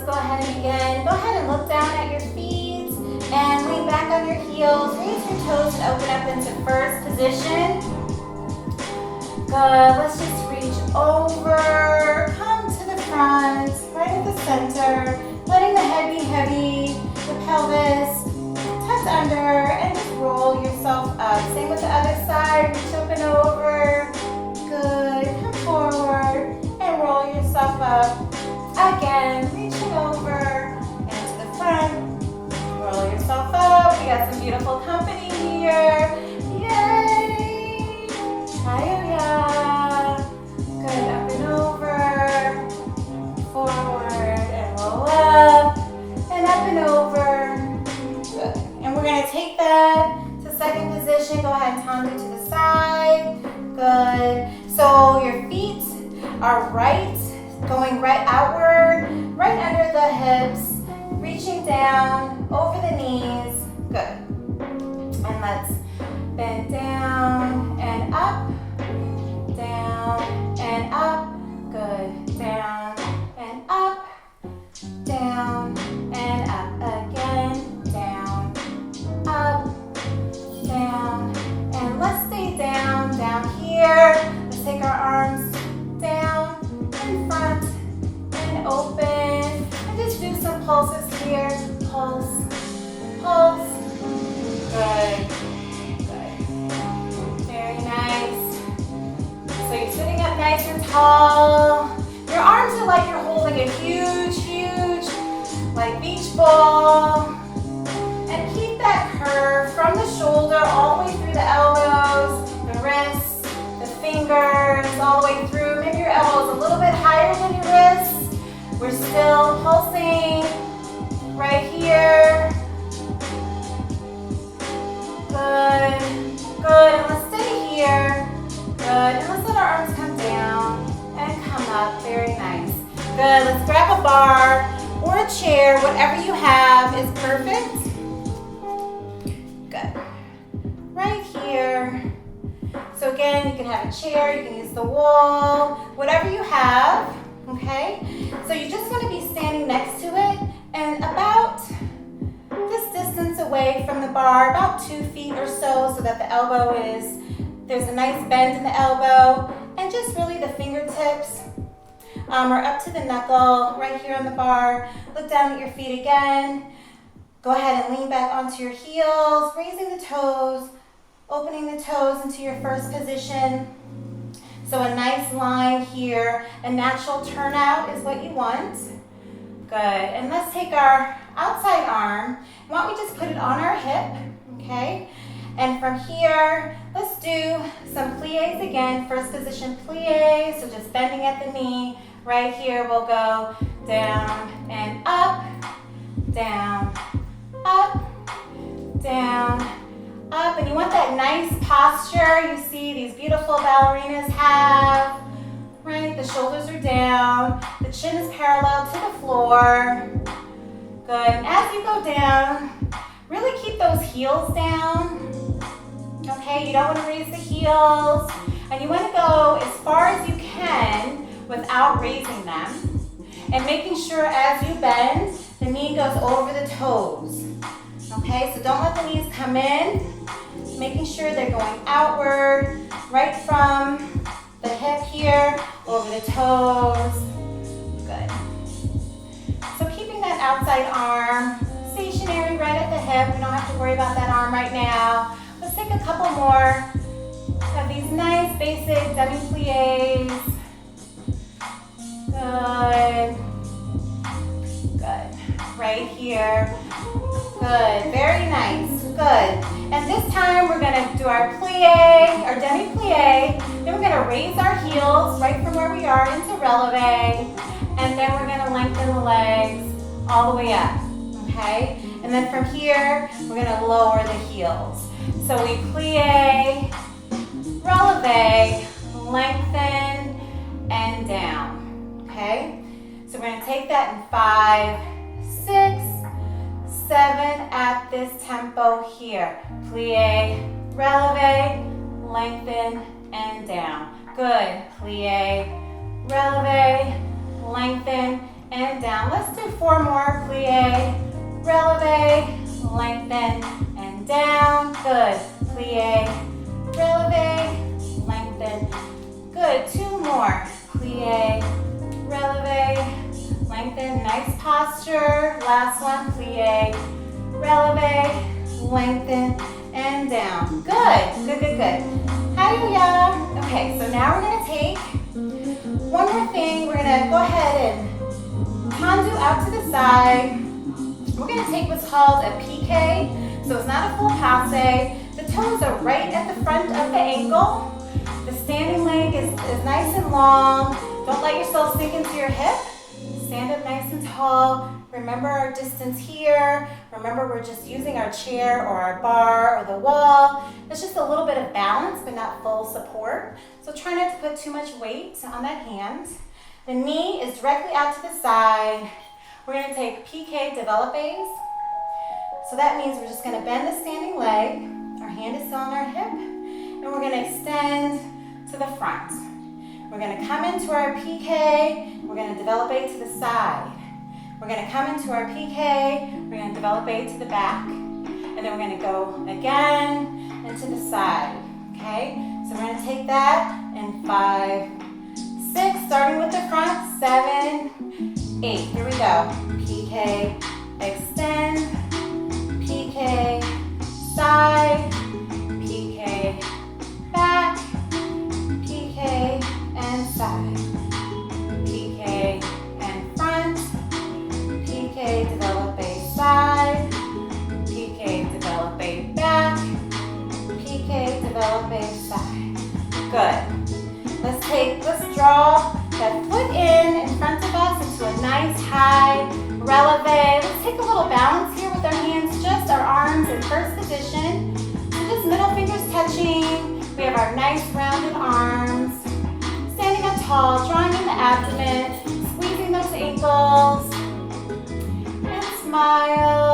go ahead and begin. Go ahead and look down at your feet and lean back on your heels. Raise your toes and open up into first position. Good. Let's just reach over. Come to the front, right at the center. Letting the head be heavy, the pelvis tucked under, and just roll yourself up. Same with the other side. Reach up and over. Good. Come forward and roll yourself up. Again, reaching over and to the front. Roll yourself up. We got some beautiful company here. Yay! Hallelujah. Good. Up and over. Forward and roll up. And up and over. Good. And we're going to take that to second position. Go ahead and taunt it to the side. Good. So your feet are going right outward, right under the hips, reaching down over the knees. Good. And let's bend down and up, down and up. Good. Down and up, down and up again. Down, up, down. And let's stay down here. Let's take our arms down in front and open. And just do some pulses here. Pulse, pulse. Good, good. Very nice. So you're sitting up nice and tall. Your arms are like you're holding a huge, like beach ball. And keep that curve from the shoulder all the way through the elbows, the wrists, the fingers, all the way through. Maybe your elbows a little bit higher than your wrists. We're still pulsing right here. Good, good. And let's stay here. Good. And let's let our arms come down and come up. Very nice. Good. Let's grab a bar or a chair. Whatever you have is perfect. Good. Right here. So again, you can have a chair, you can use the wall, whatever you have, okay? So you're just gonna be standing next to it and about this distance away from the bar, about 2 feet or so that the elbow there's a nice bend in the elbow, and just really the fingertips are up to the knuckle right here on the bar. Look down at your feet again. Go ahead and lean back onto your heels, raising the toes, opening the toes into your first position. So a nice line here. A natural turnout is what you want. Good. And let's take our outside arm. Why don't we just put it on our hip, okay? And from here, let's do some plies again. First position plie, so just bending at the knee. Right here, we'll go down and up, down, up, down, up. And you want that nice posture you see these beautiful ballerinas have, right? The shoulders are down, the chin is parallel to the floor. Good. And as you go down, really keep those heels down. Okay, you don't want to raise the heels. And you want to go as far as you can without raising them. And making sure as you bend, the knee goes over the toes. Okay, so don't let the knees come in. Making sure they're going outward, right from the hip here, over the toes. Good. So keeping that outside arm stationary right at the hip. We don't have to worry about that arm right now. Let's take a couple more of these nice basic demi-plies. Good. Good. Right here. Good. Very nice. Good. And this time we're going to do our plie, our demi-plie. Then we're going to raise our heels right from where we are into releve. And then we're going to lengthen the legs all the way up. Okay? And then from here, we're going to lower the heels. So we plie, releve, lengthen, and down. Okay? So we're going to take that in 5, 6, 7 at this tempo here. Plie, releve, lengthen, and down. Good. Plie, releve, lengthen, and down. Let's do 4 more. Plie, releve, lengthen, and down. Good. Plie, releve, lengthen. Good. 2 more. Plie, releve, lengthen. Nice posture. Last one. Plie, releve, lengthen, and down. Good. Good, good, good. Hadiya. Okay, so now we're going to take one more thing. We're going to go ahead and Handu out to the side. We're going to take what's called a PK. So it's not a full passe. The toes are right at the front of the ankle. The standing leg is nice and long. Don't let yourself sink into your hip. Stand up nice and tall. Remember our distance here. Remember we're just using our chair or our bar or the wall. It's just a little bit of balance but not full support. So try not to put too much weight on that hand. The knee is directly out to the side. We're going to take PK developes. So that means we're just going to bend the standing leg. Our hand is still on our hip. And we're going to extend to the front. We're going to come into our PK. We're going to developate to the side. We're going to come into our PK. We're going to developate to the back. And then we're going to go again and to the side. Okay? So we're going to take that in 5, 6, starting with the front, 7, 8. Here we go. PK, extend, PK, side, PK, back, PK, and side, PK, and front, PK, develop a side, PK, develop a back, PK, develop a side. Good. Let's draw that foot in front of us into a nice high releve. Let's take a little balance here with our hands, just our arms in first position. So just middle fingers touching. We have our nice rounded arms. Standing up tall, drawing in the abdomen, squeezing those ankles. And smile.